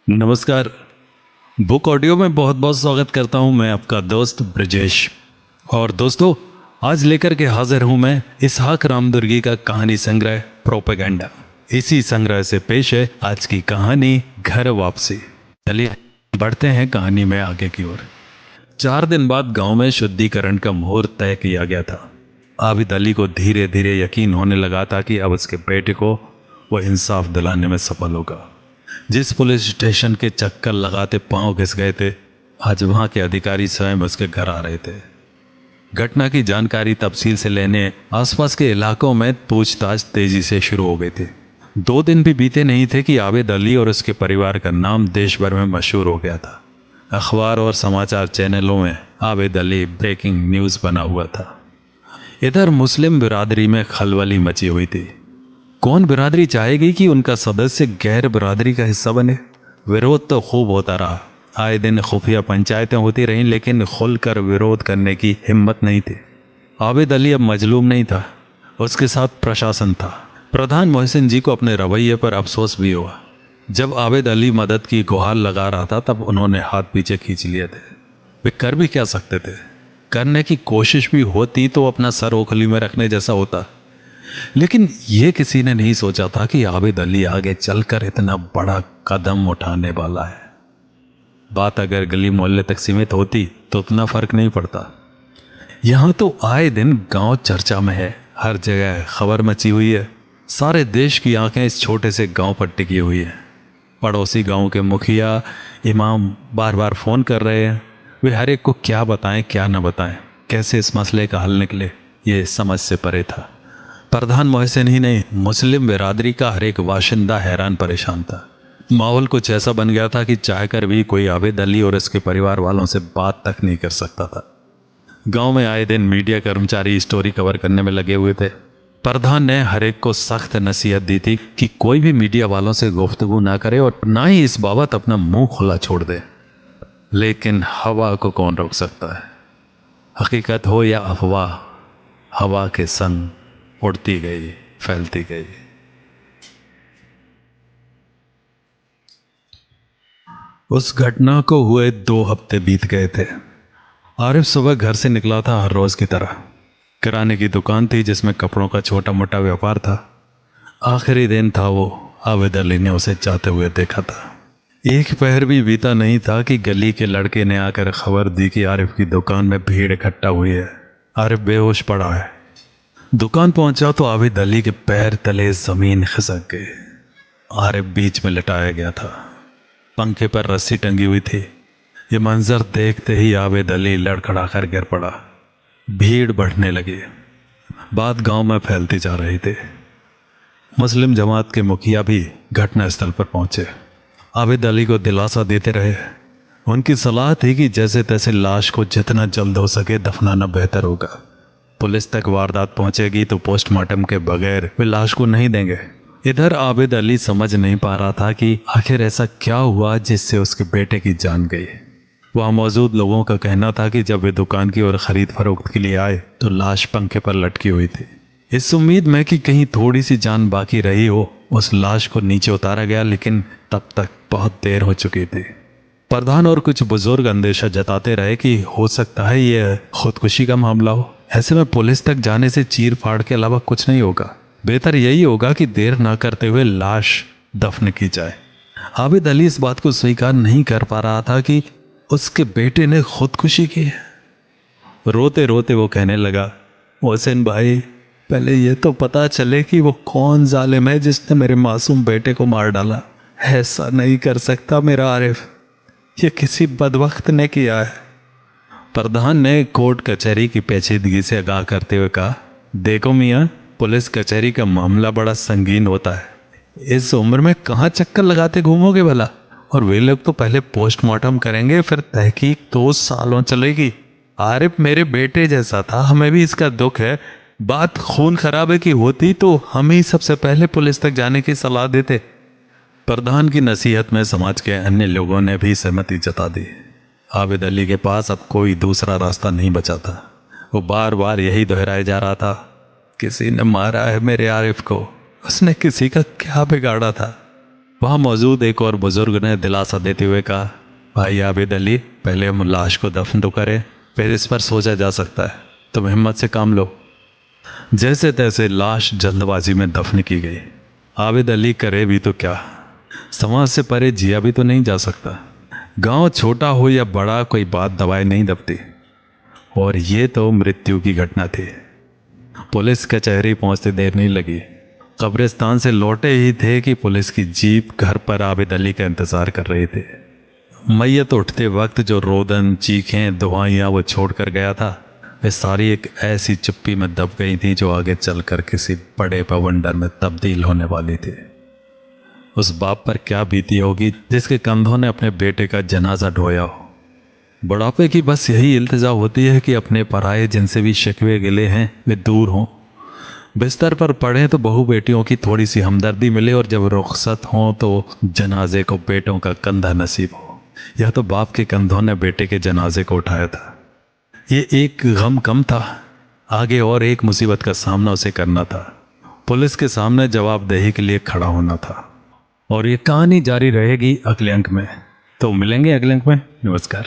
नमस्कार। Book audio में बहुत बहुत स्वागत करता हूं मैं आपका दोस्त ब्रजेश। और दोस्तों, आज लेकर के हाजिर हूं मैं इसहाक रामदुर्गी का कहानी संग्रह प्रोपेगेंडा। इसी संग्रह से पेश है आज की कहानी घर वापसी। चलिए बढ़ते हैं कहानी में आगे की ओर। 4 दिन बाद गांव में शुद्धिकरण का मुहूर्त तय किया गया था। आबिद अली को धीरे धीरे यकीन होने लगा था कि अब उसके बेटे को वो इंसाफ दिलाने में सफल होगा। जिस पुलिस स्टेशन के चक्कर लगाते पांव घिस गए थे, आज वहां के अधिकारी स्वयं उसके घर आ रहे थे। घटना की जानकारी तफसील से लेने आसपास के इलाकों में पूछताछ तेजी से शुरू हो गई थी। 2 दिन भी बीते नहीं थे कि आबिद अली और उसके परिवार का नाम देश भर में मशहूर हो गया था। अखबार और समाचार चैनलों में आबिद अली ब्रेकिंग न्यूज बना हुआ था। इधर मुस्लिम बिरादरी में खलबली मची हुई थी। कौन बिरादरी चाहेगी कि उनका सदस्य गैर बिरादरी का हिस्सा बने। विरोध तो खूब होता रहा। आए दिन खुफिया पंचायतें होती रहीं, लेकिन खुलकर विरोध करने की हिम्मत नहीं थी। आबिद अली अब मजलूम नहीं था, उसके साथ प्रशासन था। प्रधान मोहसिन जी को अपने रवैये पर अफसोस भी हुआ। जब आबिद अली मदद की गुहार लगा रहा था, तब उन्होंने हाथ पीछे खींच लिए थे। वे कर भी क्या सकते थे। करने की कोशिश भी होती तो अपना सर ओखली में रखने जैसा होता। लेकिन यह किसी ने नहीं सोचा था कि आबिद अली आगे चलकर इतना बड़ा कदम उठाने वाला है। बात अगर गली मोहल्ले तक सीमित होती तो उतना फर्क नहीं पड़ता। यहां तो आए दिन गांव चर्चा में है, हर जगह खबर मची हुई है। सारे देश की आंखें इस छोटे से गांव पर टिकी हुई है। पड़ोसी गांव के मुखिया, इमाम बार बार फोन कर रहे हैं। वे हर एक को क्या बताएं क्या न बताएं, कैसे इस मसले का हल निकले, ये समझ से परे था। प्रधान मोहसिन ही नहीं, मुस्लिम बिरादरी का हर एक बाशिंदा हैरान परेशान था। माहौल कुछ ऐसा बन गया था कि चाहकर भी कोई आबिद अली और इसके परिवार वालों से बात तक नहीं कर सकता था। गांव में आए दिन मीडिया कर्मचारी स्टोरी कवर करने में लगे हुए थे। प्रधान ने हर एक को सख्त नसीहत दी थी कि कोई भी मीडिया वालों से गुफ्तगू ना करे और ना ही इस बाबत अपना मुंह खुला छोड़ दे। लेकिन हवा को कौन रोक सकता है। हकीकत हो या अफवाह, हवा के संग उड़ती गई, फैलती गई। उस घटना को हुए 2 हफ्ते बीत गए थे। आरिफ सुबह घर से निकला था हर रोज की तरह। किराने की दुकान थी जिसमें कपड़ों का छोटा मोटा व्यापार था। आखिरी दिन था वो। आबिद अली ने उसे जाते हुए देखा था। एक पहर भी बीता नहीं था कि गली के लड़के ने आकर खबर दी कि आरिफ की दुकान में भीड़ इकट्ठा हुई है। आरिफ बेहोश पड़ा है। दुकान पहुंचा तो आबिद अली के पैर तले जमीन खिसक गई। आरिफ बीच में लटाया गया था। पंखे पर रस्सी टंगी हुई थी। ये मंजर देखते ही आबिद अली लड़खड़ाकर गिर पड़ा। भीड़ बढ़ने लगी। बात गांव में फैलती जा रही थी। मुस्लिम जमात के मुखिया भी घटनास्थल पर पहुंचे। आबिद अली को दिलासा देते रहे। उनकी सलाह थी कि जैसे तैसे लाश को जितना जल्द हो सके दफनाना बेहतर होगा। पुलिस तक वारदात पहुंचेगी तो पोस्टमार्टम के बगैर वे लाश को नहीं देंगे। इधर आबिद अली समझ नहीं पा रहा था कि आखिर ऐसा क्या हुआ जिससे उसके बेटे की जान गई। वहां मौजूद लोगों का कहना था कि जब वे दुकान की ओर खरीद फरोख्त के लिए आए तो लाश पंखे पर लटकी हुई थी। इस उम्मीद में कि कहीं थोड़ी सी जान बाकी रही हो, उस लाश को नीचे उतारा गया, लेकिन तब तक बहुत देर हो चुकी थी। प्रधान और कुछ बुजुर्ग अंदेशा जताते रहे कि हो सकता है यह खुदकुशी का मामला हो। ऐसे में पुलिस तक जाने से चीर फाड़ के अलावा कुछ नहीं होगा। बेहतर यही होगा कि देर ना करते हुए लाश दफन की जाए। आबिद अली इस बात को स्वीकार नहीं कर पा रहा था कि उसके बेटे ने खुदकुशी की है। रोते रोते वो कहने लगा, मोहसिन भाई, पहले ये तो पता चले कि वो कौन जालिम है जिसने मेरे मासूम बेटे को मार डाला। ऐसा नहीं कर सकता मेरा आरिफ, ये किसी बदबख्त ने किया है। प्रधान ने कोर्ट कचहरी की पेचीदगी से आगाह करते हुए कहा, देखो मियाँ, पुलिस कचहरी का मामला बड़ा संगीन होता है। इस उम्र में कहाँ चक्कर लगाते घूमोगे भला। और वे लोग तो पहले पोस्टमार्टम करेंगे, फिर तहकीक 2 सालों चलेगी। आरिफ मेरे बेटे जैसा था, हमें भी इसका दुख है। बात खून खराबे की होती तो हम ही सबसे पहले पुलिस तक जाने की सलाह देते। प्रधान की नसीहत में समाज के अन्य लोगों ने भी सहमति जता दी। आबिद अली के पास अब कोई दूसरा रास्ता नहीं बचा था। वो बार बार यही दोहराया जा रहा था, किसी ने मारा है मेरे आरिफ को। उसने किसी का क्या बिगाड़ा था। वहाँ मौजूद एक और बुजुर्ग ने दिलासा देते हुए कहा, भाई आबिद अली, पहले हम लाश को दफन तो करें, फिर इस पर सोचा जा सकता है। तुम हिम्मत से काम लो। जैसे तैसे लाश जल्दबाजी में दफन की गई। आबिद अली करे भी तो क्या, समाज से परे जिया भी तो नहीं जा सकता। गांव छोटा हो या बड़ा, कोई बात दबाए नहीं दबती। और ये तो मृत्यु की घटना थी। पुलिस कचहरी पहुंचते देर नहीं लगी। कब्रिस्तान से लौटे ही थे कि पुलिस की जीप घर पर आबिद अली का इंतजार कर रही थी। मैयत उठते वक्त जो रोदन, चीखें, दुआइयाँ वो छोड़ कर गया था, वे सारी एक ऐसी चुप्पी में दब गई थी जो आगे चलकर किसी बड़े बवंडर में तब्दील होने वाली थी। उस बाप पर क्या बीती होगी जिसके कंधों ने अपने बेटे का जनाजा ढोया हो। बुढ़ापे की बस यही इल्तिजा होती है कि अपने पराये जिनसे भी शिकवे गिले हैं वे दूर हों। बिस्तर पर पड़े तो बहू बेटियों की थोड़ी सी हमदर्दी मिले, और जब रुखसत हों तो जनाजे को बेटों का कंधा नसीब हो। यह तो बाप के कंधों ने बेटे के जनाजे को उठाया था। ये एक गम कम था, आगे और एक मुसीबत का सामना उसे करना था। पुलिस के सामने जवाबदेही के लिए खड़ा होना था। और ये कहानी जारी रहेगी अगले अंक में। तो मिलेंगे अगले अंक में। नमस्कार।